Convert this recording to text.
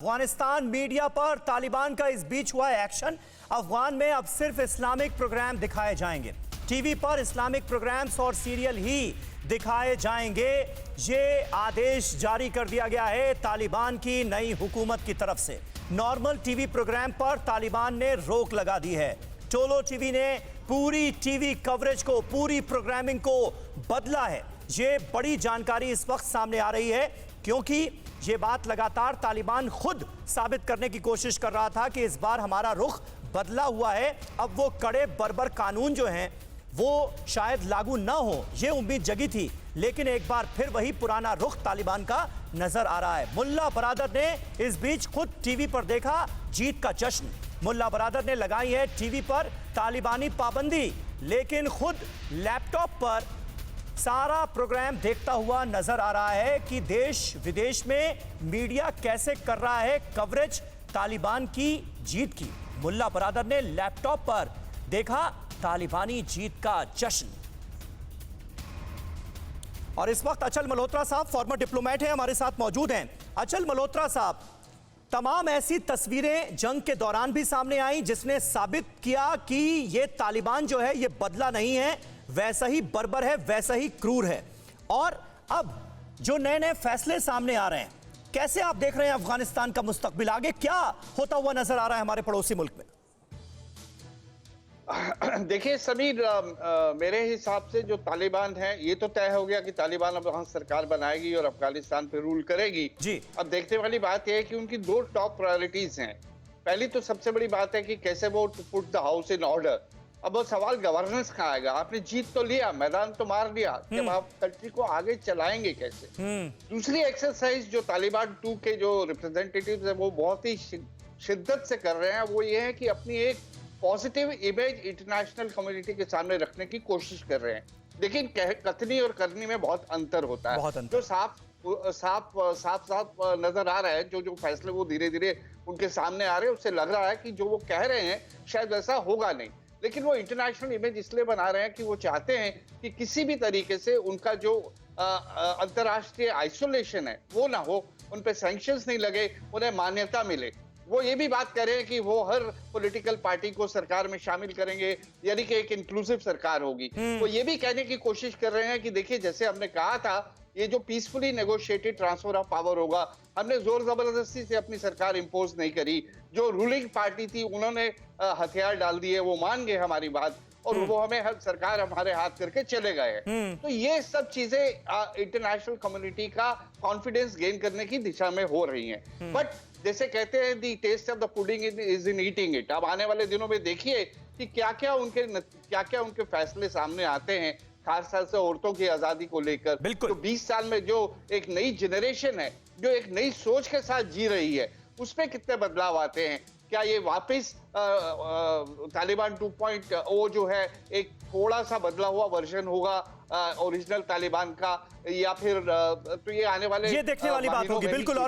Afghanistan media पर तालिबान का इस बीच हुआ एक्शन। अफगान में अब सिर्फ इस्लामिक प्रोग्राम दिखाए जाएंगे। टीवी पर इस्लामिक प्रोग्राम्स और सीरियल ही दिखाए जाएंगे। ये आदेश जारी कर दिया गया है तालिबान की नई हुकूमत की तरफ से। नॉर्मल टीवी प्रोग्राम पर तालिबान ने रोक लगा दी है। टोलो टीवी ने पूरी टीवी कवरेज को, पूरी प्रोग्रामिंग को बदला है। ये बड़ी जानकारी इस वक्त सामने आ रही है क्योंकि ये बात लगातार तालिबान खुद साबित करने की कोशिश कर रहा था कि इस बार हमारा रुख बदला हुआ है। अब वो कड़े बर्बर कानून जो हैं वो शायद लागू ना हो, ये उम्मीद जगी थी, लेकिन एक बार फिर वही पुराना रुख तालिबान का नजर आ रहा है। मुल्ला बरादर ने इस बीच खुद टीवी पर देखा जीत का जश्न। मुल्ला बरादर ने लगाई है टीवी पर तालिबानी पाबंदी, लेकिन खुद लैपटॉप पर सारा प्रोग्राम देखता हुआ नजर आ रहा है कि देश विदेश में मीडिया कैसे कर रहा है कवरेज तालिबान की जीत की। मुल्ला बरादर ने लैपटॉप पर देखा तालिबानी जीत का जश्न। और इस वक्त अचल मल्होत्रा साहब फॉर्मर डिप्लोमेट हैं, हमारे साथ मौजूद हैं। अचल मल्होत्रा साहब, तमाम ऐसी तस्वीरें जंग के दौरान भी सामने आई जिसने साबित किया कि ये तालिबान जो है ये बदला नहीं है, वैसा ही बर्बर है, वैसा ही क्रूर है। और अब जो नए नए फैसले सामने आ रहे हैं, कैसे आप देख रहे हैं अफगानिस्तान का मुस्तकबिल? आगे क्या होता हुआ नजर आ रहा है हमारे पड़ोसी मुल्क में? देखिए समीर, मेरे हिसाब से जो तालिबान है ये तो तय हो गया कि तालिबान अब वहां सरकार बनाएगी और अफगानिस्तान पे रूल करेगी जी। अब देखने वाली बात यह है कि उनकी दो टॉप प्रायोरिटीज हैं। पहली तो सबसे बड़ी बात है कि कैसे वो put the house in order. अब वो सवाल गवर्नेंस का आएगा। आपने जीत तो लिया, मैदान तो मार लिया, जब आप कंट्री को आगे चलाएंगे कैसे? दूसरी एक्सरसाइज जो तालिबान 2 के जो रिप्रेजेंटेटिव्स है वो बहुत ही शिद्दत से कर रहे हैं, वो ये है कि अपनी एक पॉजिटिव इमेज इंटरनेशनल कम्युनिटी के सामने रखने की कोशिश कर रहे हैं। लेकिन कथनी और करनी में बहुत अंतर होता है। जो साफ नजर आ रहा है, जो फैसले वो धीरे धीरे उनके सामने आ रहे हैं, उससे लग रहा है कि जो वो कह रहे हैं शायद वैसा होगा नहीं। लेकिन वो इंटरनेशनल इमेज इसलिए बना रहे हैं कि वो चाहते हैं कि किसी भी तरीके से उनका जो अंतर्राष्ट्रीय आइसोलेशन है वो ना हो, उन पे सैंक्शंस नहीं लगे, उन्हें मान्यता मिले। वो ये भी बात कर रहे हैं कि वो हर पॉलिटिकल पार्टी को सरकार में शामिल करेंगे, यानी कि एक इंक्लूसिव सरकार होगी। वो ये भी कहने की कोशिश कर रहे हैं कि देखिए, जैसे हमने कहा था, ये जो peacefully negotiated transfer of power होगा, हमने जोर जबरदस्ती से अपनी सरकार इंपोज नहीं करी। जो रूलिंग पार्टी थी उन्होंने हथियार डाल दिए, वो मान गए हमारी बात और वो हमें हर सरकार हमारे हाथ करके चले गए। तो ये सब चीजें इंटरनेशनल कम्युनिटी का कॉन्फिडेंस गेन करने की दिशा में हो रही हैं। बट जैसे कहते हैं, the test of the pudding is in eating it. अब आने वाले दिनों में देखिए कि क्या क्या उनके फैसले सामने आते हैं, खासतौर से औरतों की आजादी को लेकर। तो 20 साल में जो एक नई जनरेशन है, जो एक नई सोच के साथ जी रही है, उसमें कितने बदलाव आते हैं? क्या ये वापस तालिबान 2.0 जो है एक थोड़ा सा बदला हुआ वर्जन होगा ओरिजिनल तालिबान का, या फिर तो ये आने वाले ये देखने वाली बात होगी बिल्कुल।